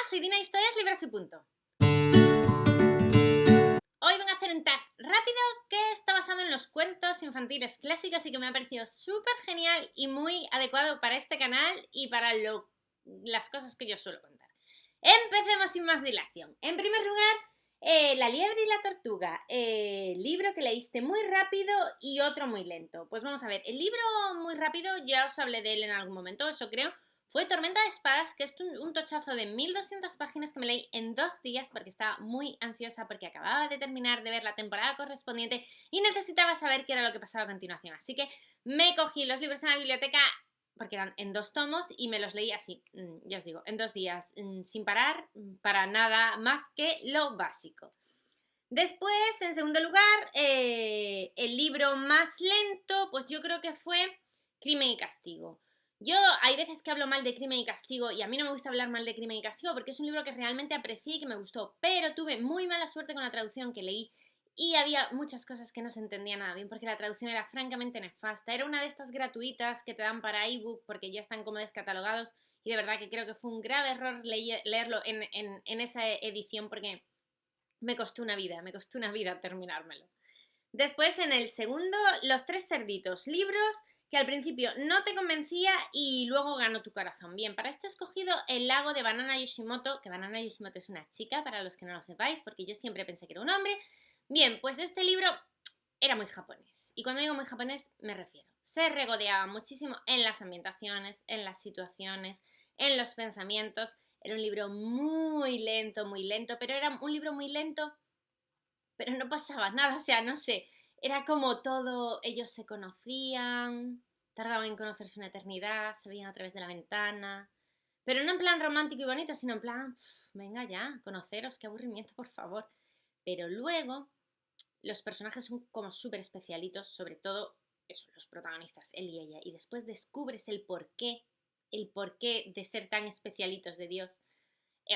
Soy Dina, historias, libros y punto. Hoy van a hacer un tag rápido que está basado en los cuentos infantiles clásicos y que me ha parecido súper genial y muy adecuado para este canal y para las cosas que yo suelo contar. Empecemos sin más dilación. En primer lugar, La liebre y la tortuga, libro que leíste muy rápido y otro muy lento. Pues vamos a ver, el libro muy rápido, ya os hablé de él en algún momento, eso creo. Fue Tormenta de Espadas, que es un tochazo de 1200 páginas que me leí en 2 días porque estaba muy ansiosa porque acababa de terminar de ver la temporada correspondiente y necesitaba saber qué era lo que pasaba a continuación. Así que me cogí los libros en la biblioteca porque eran en 2 tomos y me los leí así, ya os digo, en 2 días, sin parar, para nada más que lo básico. Después, en segundo lugar, el libro más lento, pues yo creo que fue Crimen y Castigo. Yo hay veces que hablo mal de Crimen y Castigo y a mí no me gusta hablar mal de Crimen y Castigo porque es un libro que realmente aprecié y que me gustó, pero tuve muy mala suerte con la traducción que leí y había muchas cosas que no se entendía nada bien porque la traducción era francamente nefasta. Era una de estas gratuitas que te dan para ebook porque ya están como descatalogados y de verdad que creo que fue un grave error leerlo en esa edición porque me costó una vida terminármelo. Después, en el segundo, Los tres cerditos, libros que al principio no te convencía y luego ganó tu corazón. Bien, para este he escogido El lago de Banana Yoshimoto, que Banana Yoshimoto es una chica, para los que no lo sepáis, porque yo siempre pensé que era un hombre. Bien, pues este libro era muy japonés. Y cuando digo muy japonés, me refiero. Se regodeaba muchísimo en las ambientaciones, en las situaciones, en los pensamientos. Era un libro muy lento, pero era un libro muy lento, pero no pasaba nada, o sea, no sé, era como todo, ellos se conocían, tardaban en conocerse una eternidad, se veían a través de la ventana, pero no en plan romántico y bonito, sino en plan, venga ya, conoceros, qué aburrimiento, por favor. Pero luego los personajes son como súper especialitos, sobre todo eso, los protagonistas, él y ella, y después descubres el porqué de ser tan especialitos de Dios,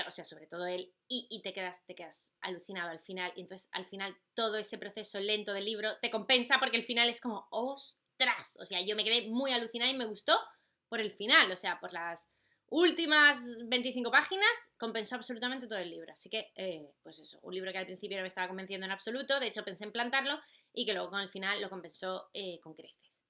o sea, sobre todo él, y te quedas alucinado al final, y entonces al final todo ese proceso lento del libro te compensa porque el final es como, ¡ostras! O sea, yo me quedé muy alucinada y me gustó por el final, o sea, por las últimas 25 páginas compensó absolutamente todo el libro, así que, pues eso, un libro que al principio no me estaba convenciendo en absoluto, de hecho pensé en plantarlo, y que luego con el final lo compensó con creces.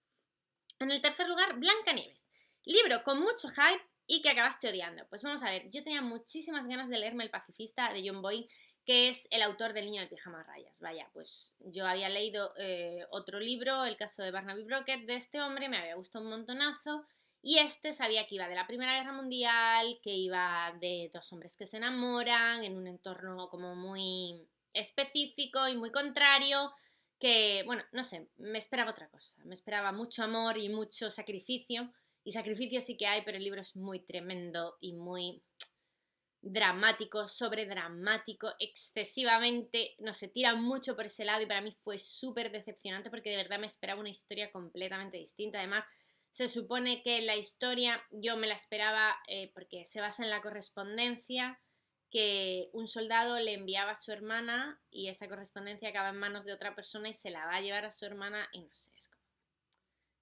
En el tercer lugar, Blancanieves. Libro con mucho hype y que acabaste odiando. Pues vamos a ver, yo tenía muchísimas ganas de leerme El pacifista de John Boyne, que es el autor del Niño del pijama a rayas. Vaya, pues yo había leído otro libro, El caso de Barnaby Brocket, de este hombre, me había gustado un montonazo, y este sabía que iba de la Primera Guerra Mundial, que iba de dos hombres que se enamoran en un entorno como muy específico y muy contrario, que, bueno, no sé, me esperaba otra cosa, me esperaba mucho amor y mucho sacrificio, y sacrificio sí que hay, pero el libro es muy tremendo y muy dramático, sobredramático, excesivamente, no sé, tira mucho por ese lado y para mí fue súper decepcionante porque de verdad me esperaba una historia completamente distinta. Además, se supone que la historia yo me la esperaba porque se basa en la correspondencia que un soldado le enviaba a su hermana y esa correspondencia acaba en manos de otra persona y se la va a llevar a su hermana y no sé, es como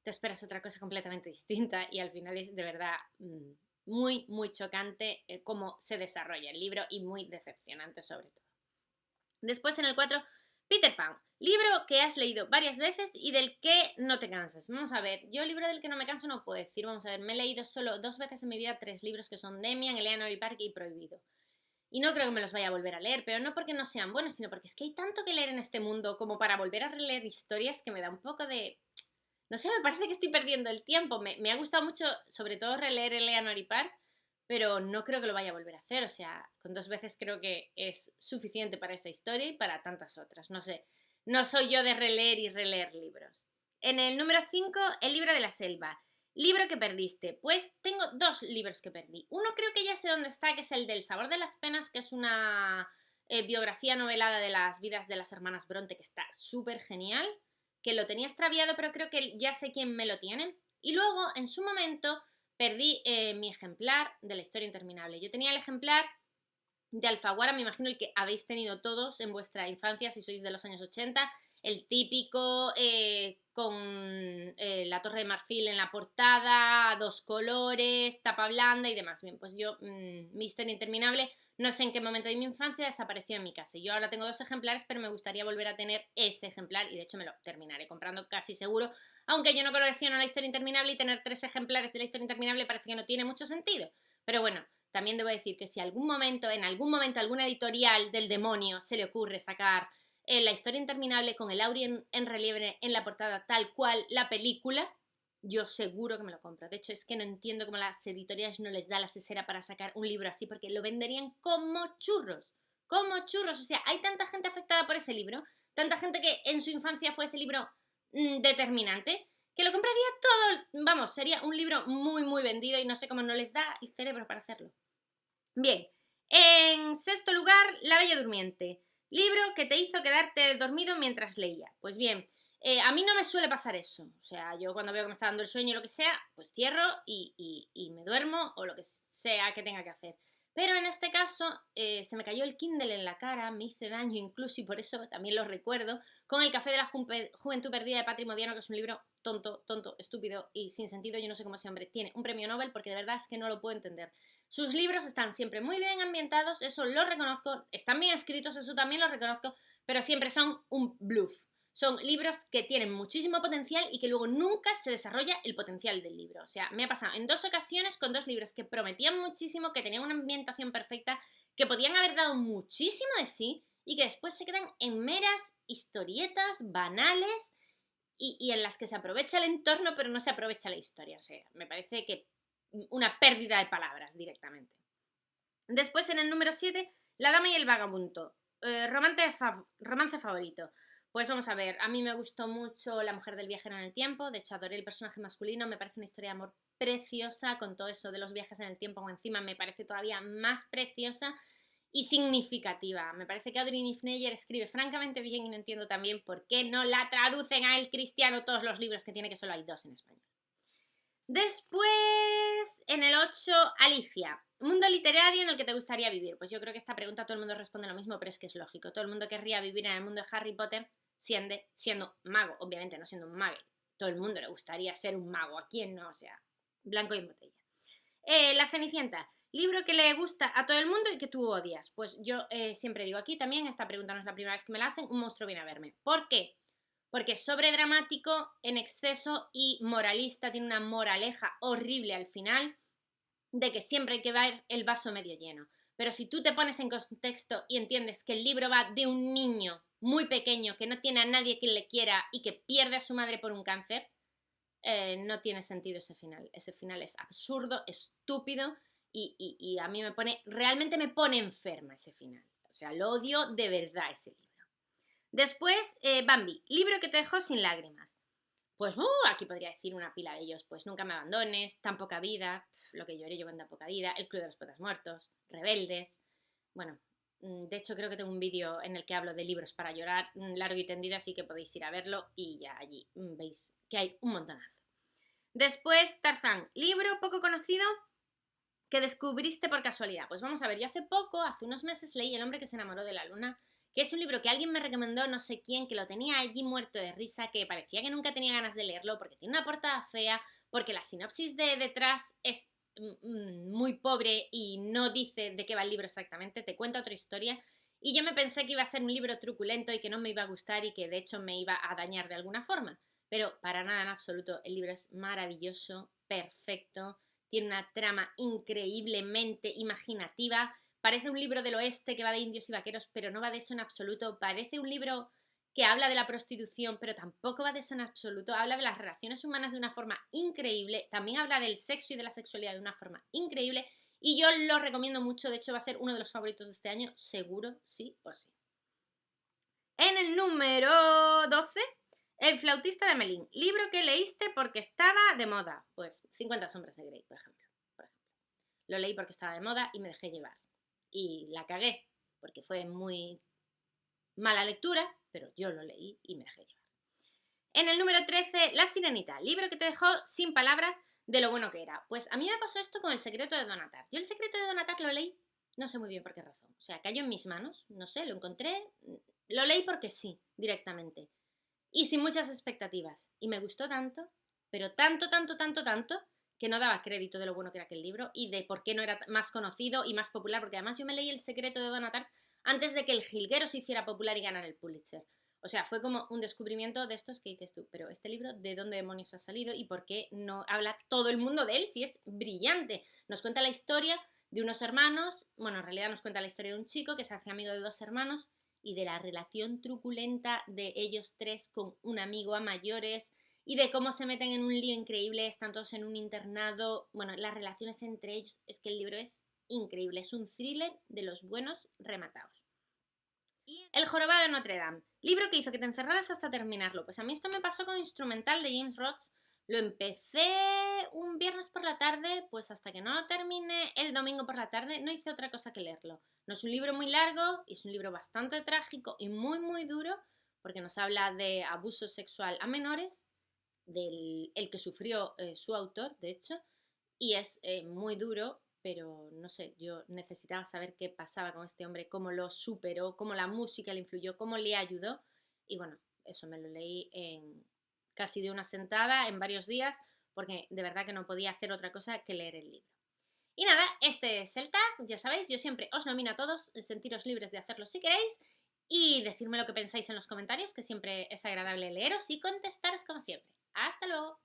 te esperas otra cosa completamente distinta y al final es de verdad muy chocante cómo se desarrolla el libro y muy decepcionante sobre todo. Después en el 4, Peter Pan, libro que has leído varias veces y del que no te cansas. Vamos a ver, yo libro del que no me canso no puedo decir, vamos a ver, me he leído solo 2 veces en mi vida 3 libros que son Demian, Eleanor y Parque y Prohibido. Y no creo que me los vaya a volver a leer, pero no porque no sean buenos, sino porque es que hay tanto que leer en este mundo como para volver a releer historias que me da un poco de no sé, me parece que estoy perdiendo el tiempo. Me ha gustado mucho, sobre todo, releer Eleanor y Park, pero no creo que lo vaya a volver a hacer. O sea, con 2 veces creo que es suficiente para esa historia y para tantas otras. No sé, no soy yo de releer y releer libros. En el número 5, El libro de la selva. Libro que perdiste. Pues tengo 2 libros que perdí. Uno creo que ya sé dónde está, que es el del sabor de las penas, que es una biografía novelada de las vidas de las hermanas Bronte, que está súper genial, que lo tenía extraviado, pero creo que ya sé quién me lo tiene. Y luego, en su momento, perdí mi ejemplar de La historia interminable. Yo tenía el ejemplar de Alfaguara, me imagino el que habéis tenido todos en vuestra infancia, si sois de los años 80, el típico con la Torre de Marfil en la portada, 2 colores, tapa blanda y demás. Bien, pues yo, Misterio Interminable, no sé en qué momento de mi infancia desapareció en mi casa. Yo ahora tengo 2 ejemplares, pero me gustaría volver a tener ese ejemplar y de hecho me lo terminaré comprando casi seguro. Aunque yo no colecciono la Historia Interminable y tener 3 ejemplares de la Historia Interminable parece que no tiene mucho sentido. Pero bueno, también debo decir que si en algún momento, alguna editorial del demonio se le ocurre sacar la Historia Interminable con el Auri en relieve en la portada tal cual la película, yo seguro que me lo compro. De hecho, es que no entiendo cómo las editoriales no les da la cesera para sacar un libro así, porque lo venderían como churros. Como churros. O sea, hay tanta gente afectada por ese libro, tanta gente que en su infancia fue ese libro determinante, que lo compraría todo. Vamos, sería un libro muy, muy vendido y no sé cómo no les da el cerebro para hacerlo. Bien, en sexto lugar, La Bella Durmiente. Libro que te hizo quedarte dormido mientras leía. Pues bien, a mí no me suele pasar eso. O sea, yo cuando veo que me está dando el sueño o lo que sea, pues cierro y me duermo o lo que sea que tenga que hacer. Pero en este caso se me cayó el Kindle en la cara, me hice daño incluso y por eso también lo recuerdo, con El Café de la Juventud Perdida de Patri Modiano, que es un libro tonto, estúpido y sin sentido. Yo no sé cómo ese hombre tiene un premio Nobel porque de verdad es que no lo puedo entender. Sus libros están siempre muy bien ambientados, eso lo reconozco, están bien escritos, eso también lo reconozco, pero siempre son un bluff. Son libros que tienen muchísimo potencial y que luego nunca se desarrolla el potencial del libro. O sea, me ha pasado en 2 ocasiones con 2 libros que prometían muchísimo, que tenían una ambientación perfecta, que podían haber dado muchísimo de sí y que después se quedan en meras historietas banales y en las que se aprovecha el entorno pero no se aprovecha la historia. O sea, me parece que una pérdida de palabras directamente. Después, en el número 7, La Dama y el Vagabundo. Romance favorito. Pues vamos a ver, a mí me gustó mucho La Mujer del Viajero en el Tiempo, de hecho adoré el personaje masculino, me parece una historia de amor preciosa, con todo eso de los viajes en el tiempo, o encima me parece todavía más preciosa y significativa. Me parece que Audrey Nifneyer escribe francamente bien y no entiendo también por qué no la traducen a el cristiano todos los libros que tiene, que solo hay 2 en español. Después, en el 8, Alicia. Mundo literario en el que te gustaría vivir. Pues yo creo que esta pregunta todo el mundo responde lo mismo, pero es que es lógico. Todo el mundo querría vivir en el mundo de Harry Potter siendo mago, obviamente no siendo un mago. Todo el mundo le gustaría ser un mago. ¿A quién no? O sea, blanco y en botella. La Cenicienta. Libro que le gusta a todo el mundo y que tú odias. Pues yo siempre digo aquí también, esta pregunta no es la primera vez que me la hacen, un monstruo viene a verme. ¿Por qué? Porque es sobredramático, en exceso y moralista, tiene una moraleja horrible al final de que siempre hay que ver el vaso medio lleno. Pero si tú te pones en contexto y entiendes que el libro va de un niño muy pequeño que no tiene a nadie que le quiera y que pierde a su madre por un cáncer, no tiene sentido ese final. Ese final es absurdo, estúpido y a mí realmente me pone enferma ese final. O sea, lo odio de verdad ese libro. Después, Bambi, libro que te dejó sin lágrimas. Pues aquí podría decir una pila de ellos. Pues Nunca me abandones, Tan poca vida, lo que lloré yo con Tan poca vida, El club de los poetas muertos, Rebeldes. Bueno, de hecho creo que tengo un vídeo en el que hablo de libros para llorar largo y tendido, así que podéis ir a verlo y ya allí veis que hay un montonazo. Después, Tarzán, libro poco conocido que descubriste por casualidad. Pues vamos a ver, yo hace poco, hace unos meses, leí El hombre que se enamoró de la luna, que es un libro que alguien me recomendó, no sé quién, que lo tenía allí muerto de risa, que parecía que nunca tenía ganas de leerlo porque tiene una portada fea, porque la sinopsis de detrás es muy pobre y no dice de qué va el libro exactamente, te cuenta otra historia. Y yo me pensé que iba a ser un libro truculento y que no me iba a gustar y que de hecho me iba a dañar de alguna forma. Pero para nada en absoluto, el libro es maravilloso, perfecto, tiene una trama increíblemente imaginativa. Parece un libro del oeste que va de indios y vaqueros, pero no va de eso en absoluto. Parece un libro que habla de la prostitución, pero tampoco va de eso en absoluto. Habla de las relaciones humanas de una forma increíble. También habla del sexo y de la sexualidad de una forma increíble. Y yo lo recomiendo mucho. De hecho, va a ser uno de los favoritos de este año, seguro, sí o sí. En el número 12, El flautista de Melín. Libro que leíste porque estaba de moda. Pues 50 sombras de Grey, por ejemplo. Lo leí porque estaba de moda y me dejé llevar. Y la cagué, porque fue muy mala lectura, pero yo lo leí y me dejé llevar. En el número 13, La Sirenita. Libro que te dejó sin palabras de lo bueno que era. Pues a mí me pasó esto con El secreto de Donatar. Yo El secreto de Donatar lo leí, no sé muy bien por qué razón. O sea, cayó en mis manos, no sé, lo encontré, lo leí porque sí, directamente. y sin muchas expectativas. Y me gustó tanto, pero tanto, tanto, tanto, tanto, que no daba crédito de lo bueno que era aquel libro y de por qué no era más conocido y más popular, porque además yo me leí El secreto de Donna Tartt antes de que El jilguero se hiciera popular y ganara el Pulitzer. O sea, fue como un descubrimiento de estos que dices tú, pero este libro, ¿de dónde demonios ha salido y por qué no habla todo el mundo de él si es brillante? Nos cuenta la historia de unos hermanos, bueno, en realidad nos cuenta la historia de un chico que se hace amigo de dos hermanos y de la relación truculenta de ellos tres con un amigo a mayores y de cómo se meten en un lío increíble, están todos en un internado, bueno, las relaciones entre ellos, es que el libro es increíble, es un thriller de los buenos rematados. El jorobado de Notre Dame, libro que hizo que te encerraras hasta terminarlo. Pues a mí esto me pasó con Instrumental de James Roth. Lo empecé un viernes por la tarde, pues hasta que no lo terminé el domingo por la tarde, no hice otra cosa que leerlo. No es un libro muy largo, es un libro bastante trágico y muy, muy duro, porque nos habla de abuso sexual a menores, del el que sufrió su autor, de hecho, y es muy duro, pero no sé, yo necesitaba saber qué pasaba con este hombre, cómo lo superó, cómo la música le influyó, cómo le ayudó. Y bueno, eso me lo leí en casi de una sentada, en varios días, porque de verdad que no podía hacer otra cosa que leer el libro. Y nada, este es el tag, ya sabéis, yo siempre os nomino a todos, sentiros libres de hacerlo si queréis y decirme lo que pensáis en los comentarios, que siempre es agradable leeros y contestaros como siempre. Hasta luego.